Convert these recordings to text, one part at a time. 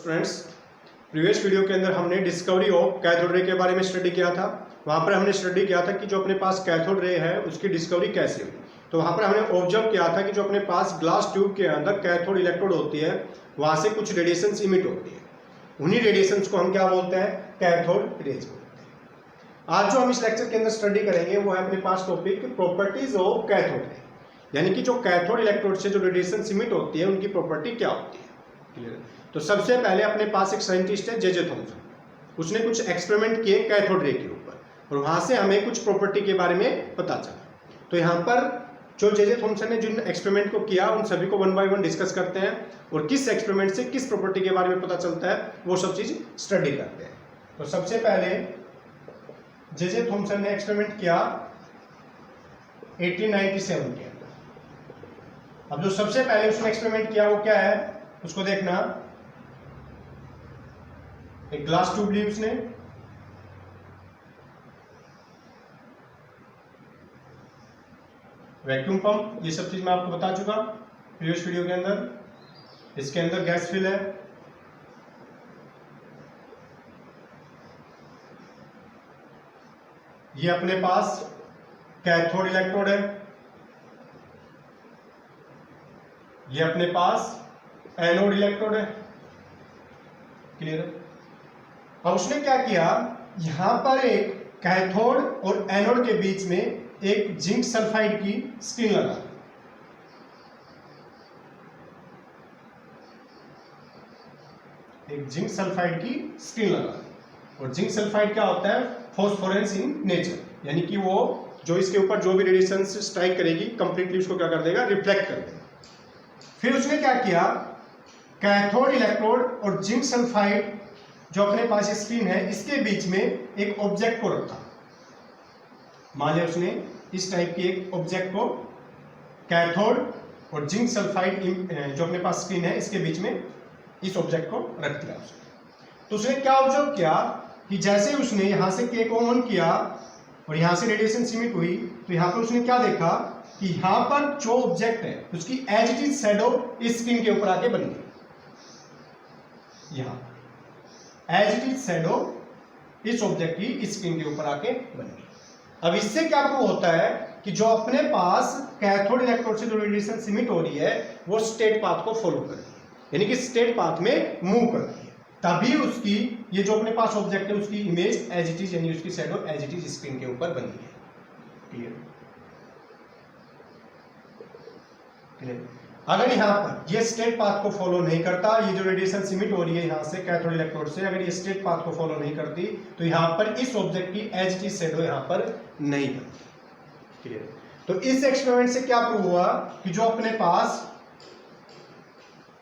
Friends, previous video के अंदर हमने डिस्कवरी ऑफ कैथोड रे के बारे में स्टडी किया था। वहाँ पर हमने स्टडी किया था कि जो अपने पास कैथोड रे है उसकी डिस्कवरी कैसे हुई। तो वहाँ पर हमने ऑब्जर्व किया था कि जो अपने पास ग्लास ट्यूब के अंदर कैथोड इलेक्ट्रोड होती है वहाँ से कुछ रेडिएशंस इमिट होती है। उन्हीं रेडिएशंस को हम क्या बोलते हैं? कैथोड रेज बोलते हैं। आज जो हम इस लेक्चर के अंदर स्टडी करेंगे वो है अपने पास topic properties of cathode ray, यानी कि जो कैथोड इलेक्ट्रोड से जो रेडिएशंस इमिट होती है उनकी प्रॉपर्टी क्या होती है। क्लियर? तो सबसे पहले अपने पास एक साइंटिस्ट है जे थॉमसन, उसने कुछ एक्सपेरिमेंट किए कैथोड रे के ऊपर और वहां से हमें कुछ प्रॉपर्टी के बारे में पता चला। तो यहाँ पर जो जे थॉमसन ने जिन एक्सपेरिमेंट को किया उन सभी को वन बाय वन डिस्कस करते हैं और किस एक्सपेरिमेंट से किस प्रॉपर्टी के बारे में पता चलता है वो सब चीज स्टडी करते हैं। तो सबसे पहले जे थॉमसन ने एक्सपेरिमेंट किया 1897 के अंदर। अब जो सबसे पहले उसने एक्सपेरिमेंट किया वो क्या है उसको देखना। एक ग्लास ट्यूब ली उसने, वैक्यूम पंप, ये सब चीज मैं आपको बता चुका प्रीवियस वीडियो के अंदर। इसके अंदर गैस फिल है, ये अपने पास कैथोड इलेक्ट्रोड है, ये अपने पास एनोड इलेक्ट्रोड है। क्लियर है? अब उसने क्या किया, यहां पर एक कैथोड और एनोड के बीच में एक जिंक सल्फाइड की स्क्रीन लगा। एक जिंक सल्फाइड की स्क्रीन लगा। और जिंक सल्फाइड क्या होता है? फॉस्फोरेंस इन नेचर, यानी कि वो जो इसके ऊपर जो भी रेडिएशन स्ट्राइक करेगी कंप्लीटली उसको क्या कर देगा? रिफ्लेक्ट कर देगा। फिर उसने क्या किया, कैथोड इलेक्ट्रोड और जिंक सल्फाइड जो अपने पास स्क्रीन है इसके बीच में एक ऑब्जेक्ट को रखा। मान लिया उसने इस टाइप की एक ऑब्जेक्ट को कैथोड और जिंक सल्फाइड जो अपने पास स्क्रीन है इसके बीच में इस ऑब्जेक्ट को रख दिया उसने। तो उसने क्या ऑब्जर्व किया कि जैसे उसने यहां से केक को ऑन किया और यहां से रेडिएशन सिमिट हुई तो यहां पर उसने क्या देखा कि यहां पर जो ऑब्जेक्ट है उसकी एज इट इज शैडो इस स्क्रीन के ऊपर आके बन गई। यहां एज इट इज शैडो इस ऑब्जेक्ट की स्क्रीन के ऊपर आके बन गई। अब इससे क्या प्रूव होता है कि जो अपने पास कैथोड इलेक्ट्रोड से जो रेडिएशन सिमिट हो रही है वो स्टेट पाथ को फॉलो कर रही है, यानी कि स्टेट पाथ में मूव कर रही है। तभी उसकी ये जो अपने पास ऑब्जेक्ट है उसकी इमेज एज इट इज यानी उसकी shadow as it is screen के ऊपर बनी है। क्लियर? क्लियर? अगर यहाँ पर ये स्ट्रेट पाथ को फॉलो नहीं करता, ये जो रेडिएशन सिमिट हो रही है यहाँ से कैथोड इलेक्ट्रोड से, अगर ये स्ट्रेट पाथ को फॉलो नहीं करती तो यहाँ पर इस ऑब्जेक्ट की एज इट इज शैडो यहाँ पर नहीं बनती। क्लियर? तो इस एक्सपेरिमेंट से क्या प्रूव हुआ कि जो अपने पास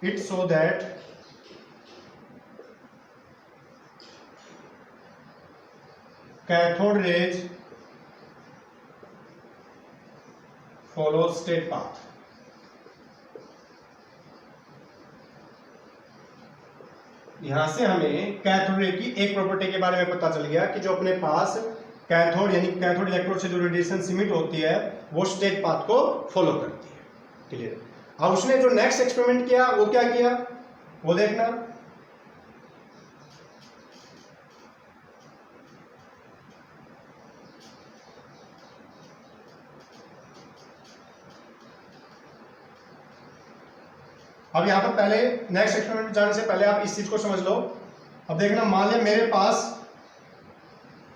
it show that cathode rays follow straight path. यहां से हमें कैथोड रे की एक प्रॉपर्टी के बारे में पता चल गया कि जो अपने पास कैथोड यानी कैथोड इलेक्ट्रोड से जो रेडिएशन सिमिट होती है वो स्ट्रेट पाथ को फॉलो करती है। क्लियर? अब उसने जो नेक्स्ट एक्सपेरिमेंट किया वो क्या किया वो देखना। अब यहां पर पहले नेक्स्ट एक्सपेरिमेंट जाने से पहले आप इस चीज को समझ लो। अब देखना, मान लिया मेरे पास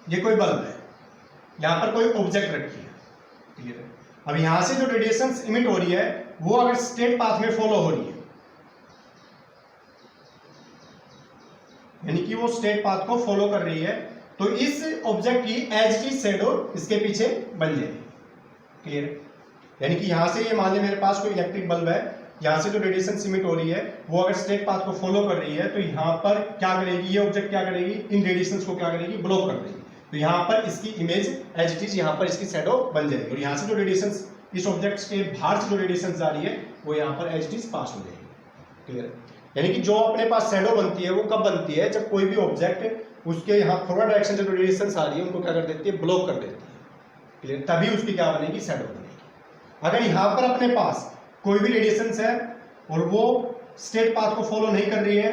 ये कोई बल्ब है, यहां पर कोई ऑब्जेक्ट रखी है। क्लियर है? अब यहां से जो रेडिएशन इमिट हो रही है वो अगर स्ट्रेट पाथ में फॉलो हो रही है, यानी कि वो स्ट्रेट पाथ को फॉलो कर रही है, तो इस ऑब्जेक्ट की एज की शैडो इसके पीछे बन जाएगी। क्लियर? यानी कि यहां से ये मान लिया मेरे पास कोई इलेक्ट्रिक बल्ब है, यहां से जो रेडिएशन सिमिट हो रही है वो अगर स्ट्रेट पाथ को फॉलो कर रही है तो यहां पर क्या करेगी, ये ऑब्जेक्ट क्या करेगी, इन रेडिएशंस को क्या करेगी, ब्लॉक कर देगी। तो यहां पर इसकी इमेज एज इट इज यहां पर इसकी शैडो बन जाएगी और यहां से जो रेडिएशंस इस ऑब्जेक्ट के बाहर से जो रेडिएशंस जा रही है वो यहां पर एज इट इज पास हो जाएगी। क्लियर? यानी कि जो अपने पास शैडो बनती है वो कब बनती है, जब कोई भी ऑब्जेक्ट उसके यहां फॉरवर्ड डायरेक्शन से जो रेडिएशंस आ रही है उनको क्या कर देती है, ब्लॉक कर देती है। क्लियर? तभी उसकी क्या बनेगी, शैडो बनेगी। अगर यहां पर अपने पास कोई भी रेडिएशंस है और वो स्ट्रेट पाथ को फॉलो नहीं कर रही है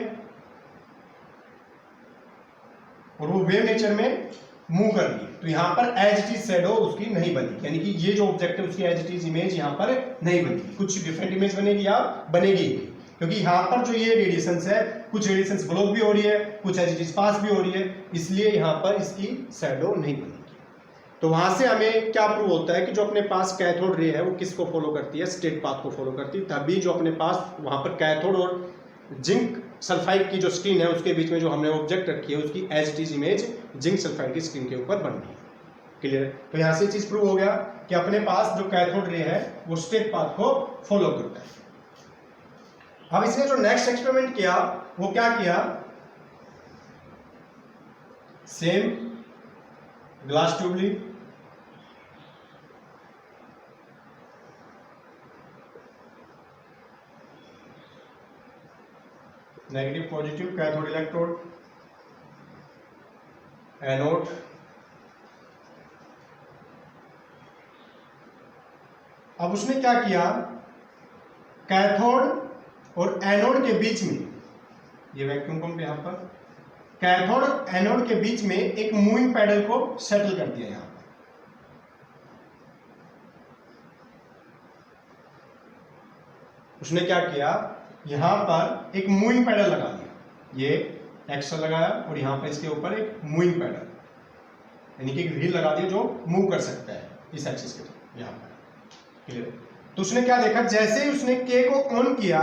और वो वेव नेचर में मूव कर रही है, तो यहाँ पर एज इट इज शैडो उसकी नहीं बनी, यानी कि ये जो ऑब्जेक्ट है उसकी एज इट इज इमेज यहाँ पर नहीं बनेगी, कुछ डिफरेंट इमेज बनेगी या बनेगी, क्योंकि यहाँ पर जो ये रेडिएशंस है, कुछ रेडिएशंस ब्लॉक भी हो रही है, कुछ एज इट इज पास भी हो रही है, इसलिए यहाँ पर इसकी शैडो नहीं बनेगी। तो वहां से हमें क्या प्रूव होता है कि जो अपने पास कैथोड रे है वो किसको फॉलो करती है, स्ट्रेट पाथ को फॉलो करती है, तभी जो अपने पास वहां पर कैथोड और जिंक सल्फाइड की जो स्क्रीन है उसके बीच में जो हमने ऑब्जेक्ट रखी है उसकी as it is image zinc sulphide की स्क्रीन के ऊपर बन रही है। क्लियर है? तो यहां से चीज प्रूव हो गया कि अपने पास जो कैथोड रे है वो स्ट्रेट पाथ को फॉलो करता है। अब इसने जो नेक्स्ट एक्सपेरिमेंट किया वो क्या किया, सेम ग्लास ट्यूब ली, negative positive cathode electrode, anode, अब उसने क्या किया, कैथोड और एनोड के बीच में, ये वैक्यूम पंप यहां पर, कैथोड और एनोड के बीच में एक मूविंग पैडल को सेटल कर दिया यहां पर। उसने क्या किया, यहां पर एक मूविंग पैडल लगा दिया, ये एक्सल लगाया और यहां पर इसके ऊपर एक मूविंग पैडल, यानी कि एक व्हील लगा दिया जो मूव कर सकता है इस एक्सिस के थ्रू यहां पर। क्लियर? तो उसने क्या देखा, जैसे ही उसने के को ऑन किया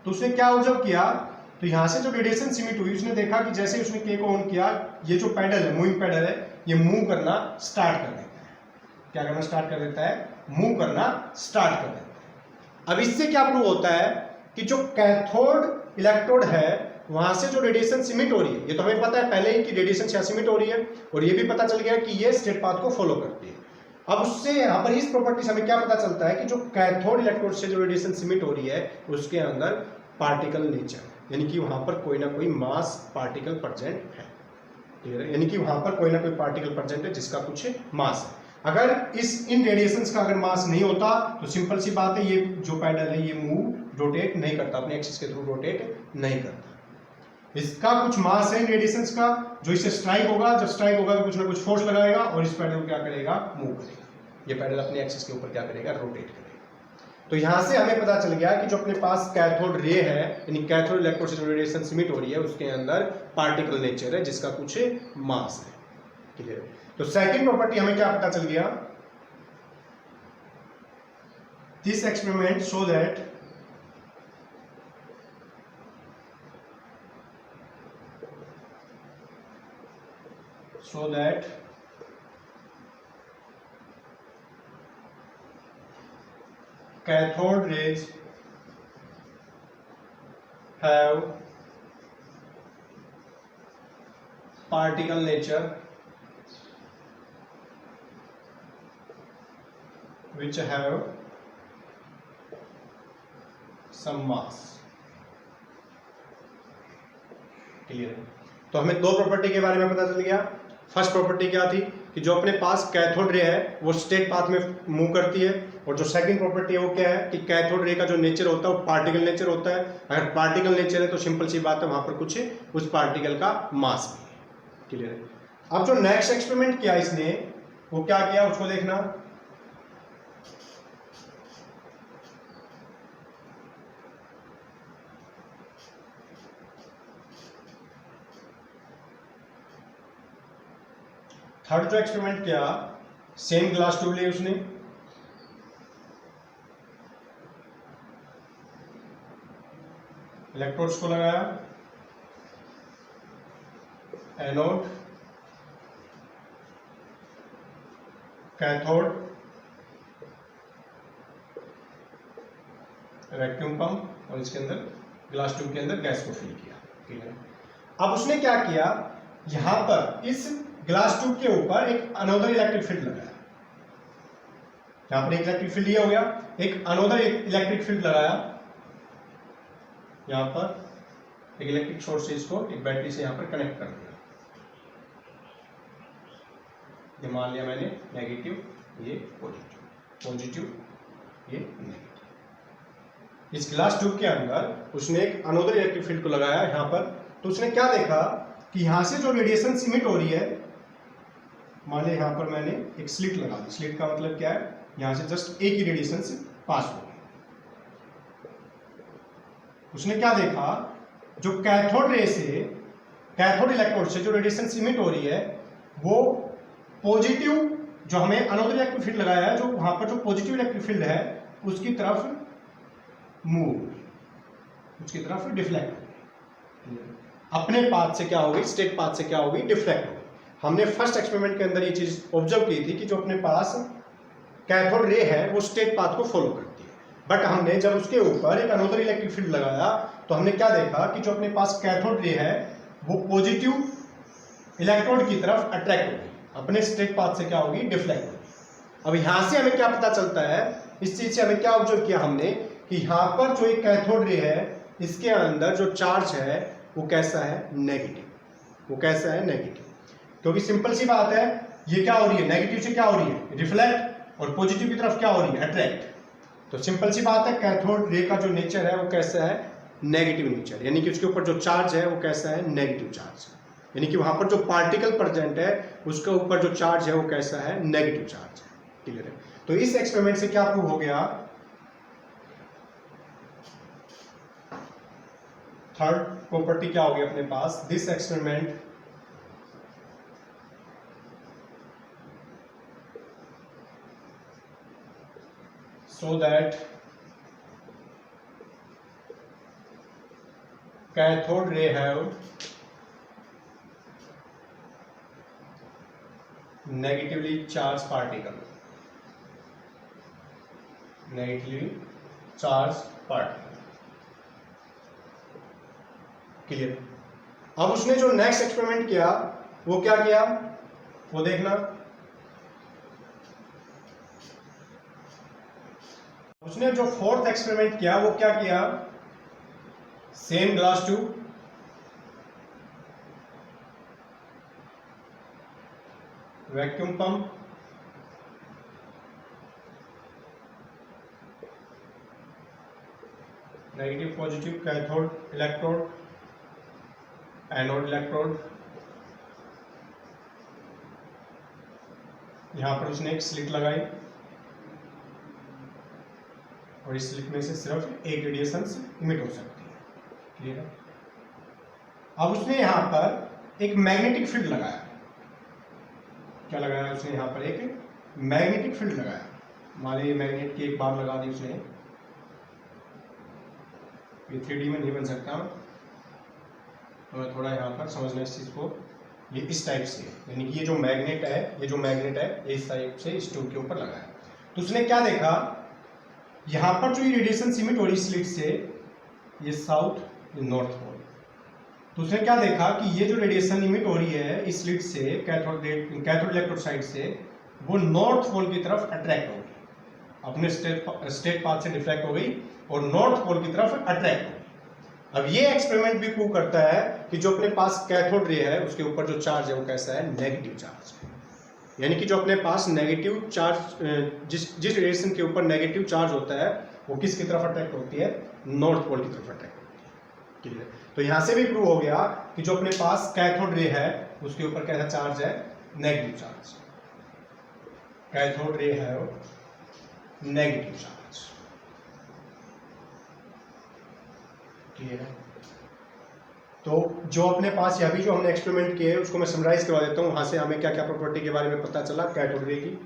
तो उसने क्या ऑब्जर्व किया, तो यहां से जो रेडिएशन सिमिट हुई उसने देखा कि जैसे ही उसने के को ऑन किया, ये जो पैडल है, मूविंग पैडल है, ये मूव करना स्टार्ट कर देता है। क्या करना स्टार्ट कर देता है, मूव करना स्टार्ट कर देता है। अब इससे क्या प्रूव होता है कि जो कैथोड इलेक्ट्रोड है वहां से जो रेडिएशन सिमिट हो रही है, ये तो हमें पता है पहले ही कि रेडिएशन सिमिट हो रही है, और ये भी पता चल गया कि ये स्ट्रेट पाथ को फॉलो करती है। अब उससे यहाँ पर इस प्रॉपर्टी से हमें क्या पता चलता है कि जो कैथोड इलेक्ट्रोड से जो रेडिएशन सिमिट हो रही है उसके अंदर पार्टिकल नेचर, यानी कि वहां पर कोई ना कोई मास पार्टिकल प्रेजेंट है। क्लियर है? यानी कि वहां पर कोई ना कोई पार्टिकल प्रेजेंट है जिसका कुछ मास है। अगर इन रेडिएशंस का अगर मास नहीं होता तो सिंपल सी बात है, ये जो पैडल है ये मूव रोटेट नहीं करता, अपने एक्सिस के थ्रू रोटेट नहीं करता। इसका कुछ मास है इन रेडिएशंस का, जो इसे स्ट्राइक होगा, जब स्ट्राइक होगा तो कुछ ना कुछ फोर्स लगाएगा और इस पैडल को क्या करेगा, मूव करेगा। ये पैडल अपने एक्सिस के ऊपर क्या करेगा, रोटेट करेगा। तो यहां से हमें पता चल गया कि जो अपने पास कैथोड रे है, यानी कैथोड इलेक्ट्रोड से जो रेडिएशन सिमिट हो रही है उसके अंदर पार्टिकल नेचर है जिसका कुछ मास है। क्लियर? तो सेकंड प्रॉपर्टी हमें क्या पता चल गया, this experiment show that cathode rays have particle nature which have some mass। Clear है? तो हमें दो प्रॉपर्टी के बारे में पता चल गया। फर्स्ट प्रॉपर्टी क्या थी कि जो अपने पास कैथोड रे है वो स्ट्रेट पाथ में मूव करती है, और जो सेकंड प्रॉपर्टी है वो क्या है कि कैथोड रे का जो नेचर होता है वो पार्टिकल नेचर होता है। अगर पार्टिकल नेचर है तो सिंपल सी बात है वहां पर कुछ उस पार्टिकल का मास भी है। क्लियर है? अब जो नेक्स्ट एक्सपेरिमेंट किया इसने वो क्या किया उसको देखना। थर्ड जो एक्सपेरिमेंट किया, सेम ग्लास ट्यूब ली उसने, इलेक्ट्रोड्स को लगाया, एनोड, कैथोड, वैक्यूम पंप और इसके अंदर ग्लास ट्यूब के अंदर गैस को फिल किया। ठीक है? अब उसने क्या किया, यहां पर इस ग्लास ट्यूब के ऊपर एक अनोदर इलेक्ट्रिक फील्ड लगाया। यहां पर एक इलेक्ट्रिक फील्ड ये हो गया, एक अनोदर इलेक्ट्रिक फील्ड लगाया, यहां पर एक इलेक्ट्रिक सोर्स से इसको एक बैटरी से यहां पर कनेक्ट कर दिया। ये मान लिया मैंने नेगेटिव, ये पॉजिटिव, पॉजिटिव, ये नेगेटिव। इस ग्लास ट्यूब के अंदर उसने एक अनोदर इलेक्ट्रिक फील्ड को लगाया यहां पर। तो उसने क्या देखा कि यहां से जो रेडिएशन इमिट हो रही है, मान ली यहां पर मैंने एक स्लिट लगा दी। स्लिट का मतलब क्या है, यहां से जस्ट एक ही रेडिएशन से पास हो गई। उसने क्या देखा, जो कैथोड रे से, कैथोड इलेक्ट्रोड से जो रेडिएशन इमिट हो रही है वो पॉजिटिव, जो हमें अनोदर इलेक्ट्रिक फील्ड लगाया है, जो वहां पर जो पॉजिटिव इलेक्ट्रिक फील्ड है उसकी तरफ मूव, उसकी तरफ डिफ्लेक्ट हो, अपने पाथ से क्या होगी, स्ट्रेट पाथ से क्या होगी, डिफ्लेक्ट होगी। हमने फर्स्ट एक्सपेरिमेंट के अंदर ये चीज ऑब्जर्व की थी कि जो अपने पास कैथोड रे है वो स्ट्रेट पाथ को फॉलो करती है, बट हमने जब उसके ऊपर एक अनोदर इलेक्ट्रिक फील्ड लगाया तो हमने क्या देखा कि जो अपने पास कैथोड रे है वो पॉजिटिव इलेक्ट्रोड की तरफ अट्रैक्ट होगी, अपने स्ट्रेट पाथ से क्या होगी, डिफ्लेक्ट होगी। अब यहां से हमें क्या पता चलता है, इस चीज से हमें क्या ऑब्जर्व किया हमने कि यहां पर जो एक कैथोड रे है इसके अंदर जो चार्ज है वो कैसा है, नेगेटिव। वो कैसा है, नेगेटिव। क्योंकि सिंपल सी बात है, ये क्या हो रही है, नेगेटिव से क्या हो रही है, रिफ्लेक्ट, और पॉजिटिव की तरफ क्या हो रही है, अट्रैक्ट। तो सिंपल सी बात है, कैथोड रे का जो नेचर है वो कैसा है, नेगेटिव नेचर, यानी कि उसके ऊपर जो चार्ज है वो कैसा है, नेगेटिव चार्ज, यानी कि वहां पर जो पार्टिकल प्रेजेंट है उसके ऊपर जो चार्ज है वो कैसा है, नेगेटिव चार्ज है। क्लियर है। तो इस एक्सपेरिमेंट से क्या प्रूव हो गया, थर्ड प्रॉपर्टी क्या होगी अपने पास, this experiment so that cathode ray have negatively charged particle, negatively charged particle। Clear. अब उसने जो नेक्स्ट एक्सपेरिमेंट किया वो क्या किया, वो देखना। उसने जो फोर्थ एक्सपेरिमेंट किया वो क्या किया, same glass tube, vacuum pump, negative positive cathode electrode, anode electrode, यहां पर उसने एक स्लिट लगाई और इस स्लिट में से सिर्फ एक रेडिएशन इमिट हो सकती है। क्लियर है। अब उसने यहां पर एक मैग्नेटिक फील्ड लगाया। क्या लगाया उसने, यहां पर एक मैग्नेटिक फील्ड लगाया। मान लीजिए मैग्नेट की एक बार लगा दी उसने, ये 3D में नहीं बन सकता, तो थोड़ा यहां पर समझना इस चीज को। ये इस टाइप से, यानी कि ये जो मैग्नेट है, ये जो मैग्नेट है इस टाइप से इस ट्यूब के ऊपर लगाया। तो उसने क्या देखा, यहां पर जो ये रेडिएशन इमिट हो रही स्लिट से, ये साउथ, ये नॉर्थ पोल। तो उसने क्या देखा कि ये जो रेडिएशन इमिट हो रही है इस स्लिट से, कैथोड इलेक्ट्रोड साइड से, वो नॉर्थ पोल की तरफ अट्रैक्ट हो गई, अपने स्ट्रेट पाथ से डिफ्लेक्ट हो गई और नॉर्थ पोल की तरफ अट्रैक्ट हो गई। अब ये एक्सपेरिमेंट भी प्रूव करता है कि जो अपने पास कैथोड रे है उसके ऊपर जो चार्ज है वो कैसा है, नेगेटिव चार्ज है। यानी कि जो अपने पास नेगेटिव चार्ज, जिस रेडिएशन के ऊपर नेगेटिव चार्ज होता है वो किसकी तरफ अट्रैक्ट होती है, नॉर्थ पोल की तरफ अट्रैक्ट होती है। क्लियर। तो यहां से भी प्रूव हो गया कि जो अपने पास कैथोड रे है उसके ऊपर कैसा चार्ज है, नेगेटिव चार्ज। कैथोड रे है नेगेटिव चार्ज। क्लियर है। तो जो अपने पास अभी जो हमने एक्सपेरिमेंट किए हैं उसको मैं समराइज करवा देता हूँ, वहां से हमें क्या क्या प्रॉपर्टी के बारे में पता चला कैथोड रे की,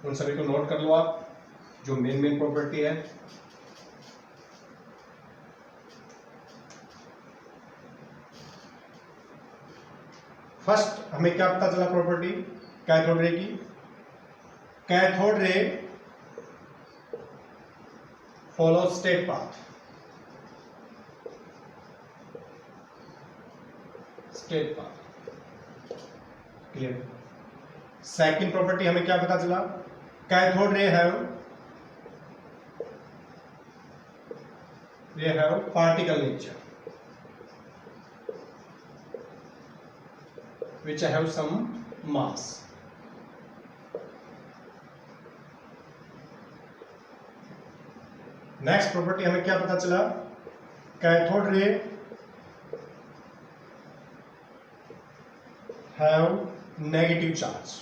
उन सभी को नोट कर लो आप, जो मेन प्रॉपर्टी है। फर्स्ट हमें क्या पता चला प्रॉपर्टी कैथोड रे की, cathode ray follow straight path, straight path. Clear. Second property हमें क्या पता चला, cathode ray have particle nature which have some mass। Next property हमें क्या पता चला, cathode ray have negative charge,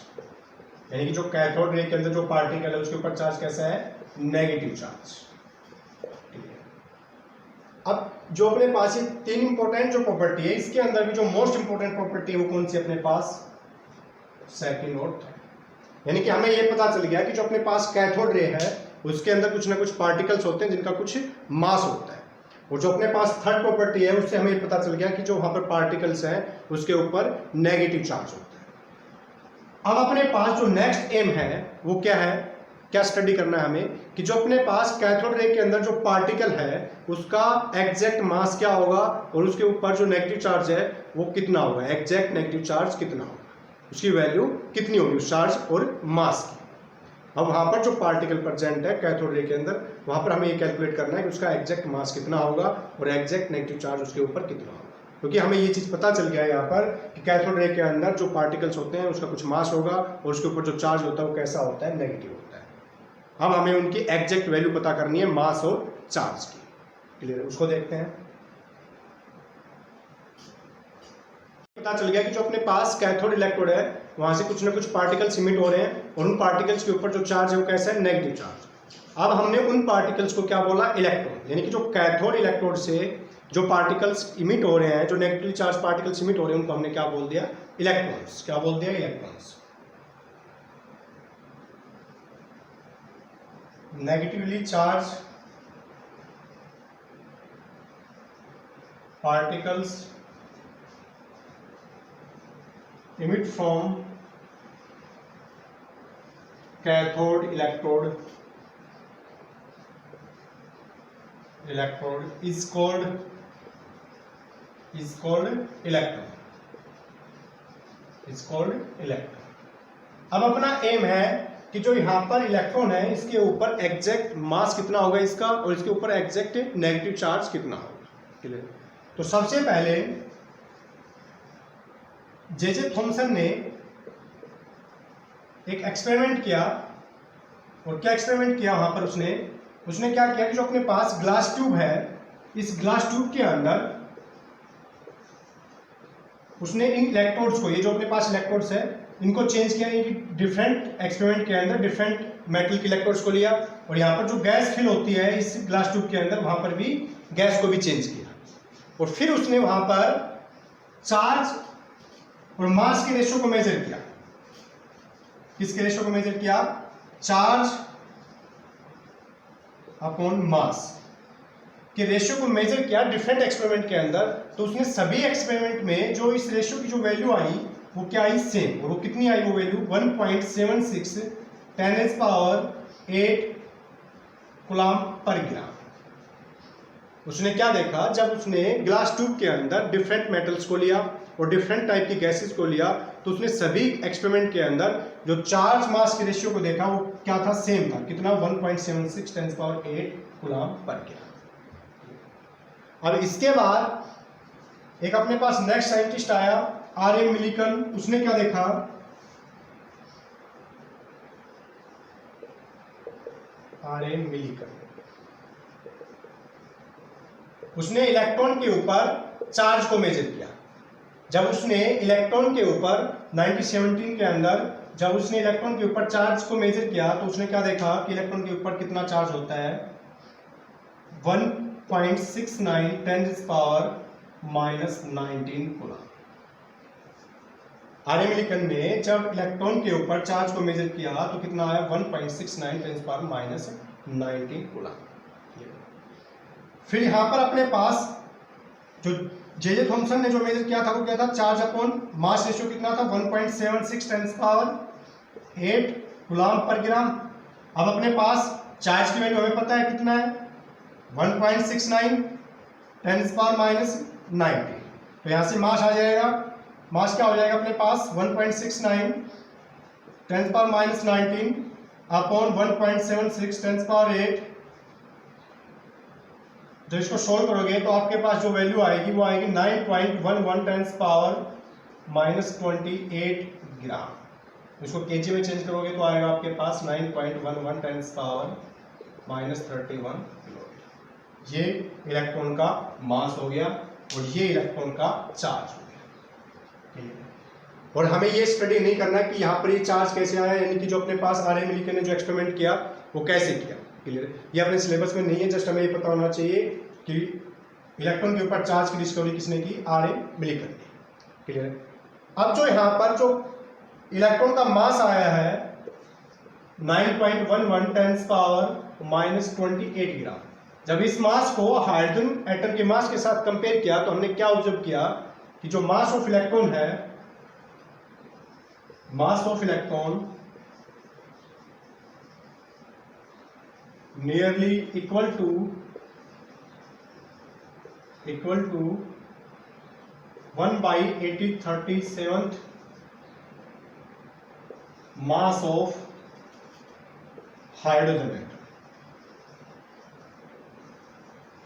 यानी कि जो कैथोड रे के अंदर जो पार्टिकल है उसके ऊपर चार्ज कैसा है, नेगेटिव चार्ज। अब जो अपने पास ये तीन इंपॉर्टेंट जो प्रॉपर्टी है, इसके अंदर भी जो मोस्ट इंपॉर्टेंट प्रॉपर्टी है वो कौन सी अपने पास, सेकंड और थर्ड। यानी कि हमें ये पता चल गया कि जो अपने पास कैथोड रे है उसके अंदर कुछ ना कुछ पार्टिकल्स होते हैं जिनका कुछ मास होता है, और जो अपने पास थर्ड प्रॉपर्टी है उससे हमें ये पता चल गया कि जो वहां पर पार्टिकल्स हैं उसके ऊपर नेगेटिव चार्ज होता है। अब अपने पास जो नेक्स्ट एम है वो क्या है, क्या स्टडी करना है हमें कि जो अपने पास कैथोड रे के अंदर जो पार्टिकल है उसका एग्जैक्ट मास क्या होगा और उसके ऊपर जो नेगेटिव चार्ज है वो कितना होगा, एग्जैक्ट नेगेटिव चार्ज कितना होगा, उसकी वैल्यू कितनी होगी उस चार्ज और मास की। अब वहां पर जो पार्टिकल प्रेजेंट है कैथोड रे के अंदर, वहां पर हमें ये कैलकुलेट करना है कि उसका एग्जैक्ट मास कितना होगा और एग्जैक्ट नेगेटिव चार्ज उसके ऊपर कितना होगा, क्योंकि हमें ये चीज पता चल गया है यहाँ पर कि कैथोड रे के अंदर जो पार्टिकल्स होते हैं उसका कुछ मास होगा और उसके ऊपर जो चार्ज होता है वो कैसा होता है, नेगेटिव होता है। अब हमें उनकी एग्जैक्ट वैल्यू पता करनी है मास और चार्ज की। क्लियर है, उसको देखते हैं। पता चल गया कि जो अपने पास कैथोड इलेक्ट्रोड है वहां से कुछ ना कुछ पार्टिकल्स इमिट हो रहे हैं और उन पार्टिकल्स के ऊपर जो चार्ज है वो कैसा है, नेगेटिव चार्ज। अब हमने उन पार्टिकल्स को क्या बोला, इलेक्ट्रॉन, यानी कि जो कैथोड इलेक्ट्रोड से जो पार्टिकल्स इमिट हो रहे हैं, जो नेगेटिवली चार्ज पार्टिकल्स इमिट हो रहे हैं, उनको हमने क्या बोल दिया, इलेक्ट्रॉन्स। क्या बोल दिया, electrons. Negatively charge particles emit from cathode electrode is called electron। अब अपना एम है कि जो यहाँ पर इलेक्ट्रॉन है इसके ऊपर एग्जैक्ट मास कितना होगा इसका और इसके ऊपर एग्जैक्ट नेगेटिव चार्ज कितना होगा। क्लियर। तो सबसे पहले जे थॉमसन ने एक एक्सपेरिमेंट किया, और क्या एक्सपेरिमेंट किया वहां पर उसने क्या किया कि जो अपने पास ग्लास ट्यूब है, इस ग्लास ट्यूब के अंदर उसने इन इलेक्ट्रोड्स को, ये जो अपने पास इलेक्ट्रोड्स है इनको चेंज किया, कि डिफरेंट एक्सपेरिमेंट के अंदर डिफरेंट मेटल के इलेक्ट्रोड्स को लिया और यहाँ पर जो गैस फिल होती है इस ग्लास ट्यूब के अंदर वहां पर भी गैस को भी चेंज किया, और फिर उसने वहां पर चार्ज और मास के रेशियो को मेजर किया। किसके रेशियो को मेजर किया, चार्ज अपॉन मास के रेशियो को मेजर किया डिफरेंट एक्सपेरिमेंट के अंदर। तो उसने सभी एक्सपेरिमेंट में जो इस रेशियो की जो वैल्यू आई वो क्या आई, सेम। और वो कितनी आई वो वैल्यू, 1.76 10⁸ कूलम पर ग्राम। उसने क्या देखा, जब उसने ग्लास ट्यूब के अंदर डिफरेंट मेटल्स को लिया और डिफरेंट टाइप की गैसेस को लिया, तो उसने सभी एक्सपेरिमेंट के अंदर जो चार्ज मास के रेशियो को देखा वो क्या था, सेम था। कितना, 1.76 10⁸ कूलम पर ग्राम। अब इसके बाद एक अपने पास नेक्स्ट साइंटिस्ट आया, आर.एम. मिलिकन। उसने क्या देखा, आर.एम. मिलिकन, उसने इलेक्ट्रॉन के ऊपर चार्ज को मेजर किया। जब उसने इलेक्ट्रॉन के ऊपर 1917 के अंदर जब उसने इलेक्ट्रॉन के ऊपर चार्ज को मेजर किया तो उसने क्या देखा कि इलेक्ट्रॉन के ऊपर कितना चार्ज होता है, 1.69 10⁻⁻19 कूलम। आर.एम. मिलिकन ने जब इलेक्ट्रॉन के ऊपर चार्ज को मेजर किया तो कितना आया, 1.69 10⁻⁻19 कूलम। फिर यहां पर अपने पास जो जे थॉमसन ने जो मेजर किया था वो क्या था, चार्ज अपॉन मास रेशियो कितना था, 1.76 10⁻8 कूलम पर ग्राम। अब अपने पास चार्ज की वैल्यू हमें पता है कितना है, 1.69 10⁻⁻90। तो यहां से मास आ जाएगा, मास क्या हो जाएगा अपने पास, 1.69 10⁻⁻19 अपॉन 1.76 10⁻8। जो इसको सोल्व करोगे तो आपके पास जो वैल्यू आएगी वो आएगी 9.11 10⁻⁻28 ग्राम। इसको केजी में चेंज करोगे तो आएगा आपके पास 9.11 10⁻⁻31 किलो। ये इलेक्ट्रॉन का मास हो गया और ये इलेक्ट्रॉन का चार्ज हो गया। और हमें ये स्टडी नहीं करना कि यहाँ पर ये चार्ज कैसे आया, यानी कि जो अपने पास आर ए मिलिकन ने जो एक्सपेरिमेंट किया वो कैसे किया। क्लियर है, ये अपने सिलेबस में नहीं है, जस्ट हमें ये पता होना चाहिए कि इलेक्ट्रॉन के ऊपर चार्ज की डिस्कवरी किसने की, आर ए मिलिकन ने। क्लियर है, अब जो यहाँ पर जो इलेक्ट्रॉन का मास आया है 9.11 टेंस पावर माइनस 28 ग्राम। जब इस मास को हाइड्रोजन एटम के मास के साथ कंपेयर किया तो हमने क्या ऑब्जर्व किया कि जो मास ऑफ इलेक्ट्रॉन है, mass of electron nearly equal to 1/8037 mass of hydrogen atom.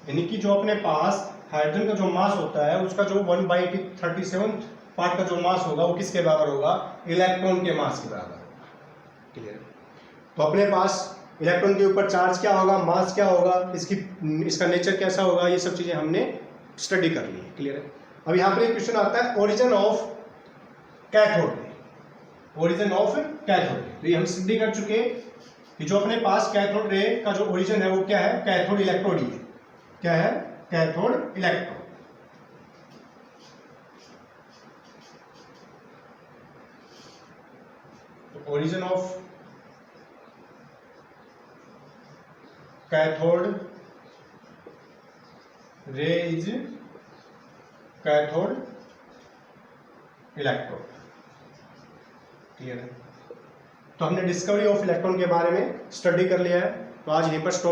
यानी कि जो अपने पास हाइड्रोजन का जो मास होता है उसका जो 1/37 पार्ट का जो मास होगा वो किसके बराबर होगा, इलेक्ट्रॉन के मास के बराबर होगा। क्लियर, तो अपने पास इलेक्ट्रॉन के ऊपर चार्ज क्या होगा, मास क्या होगा, इसका नेचर कैसा होगा, ये सब चीजें हमने स्टडी कर ली है। क्लियर है, अब यहाँ पर एक क्वेश्चन आता है ओरिजिन ऑफ कैथोड रे, ओरिजिन ऑफ कैथोड रे। तो ये हम स्टडी कर चुके हैं कि जो अपने पास कैथोड रे का जो ओरिजिन है वो क्या है, कैथोड इलेक्ट्रोड ही है। क्या है, कैथोड इलेक्ट्रोड। तो ओरिजिन ऑफ कैथोड रे इज कैथोड इलेक्ट्रोड। क्लियर है, तो हमने डिस्कवरी ऑफ इलेक्ट्रॉन के बारे में स्टडी कर लिया है, तो आज यहीं पर स्टॉप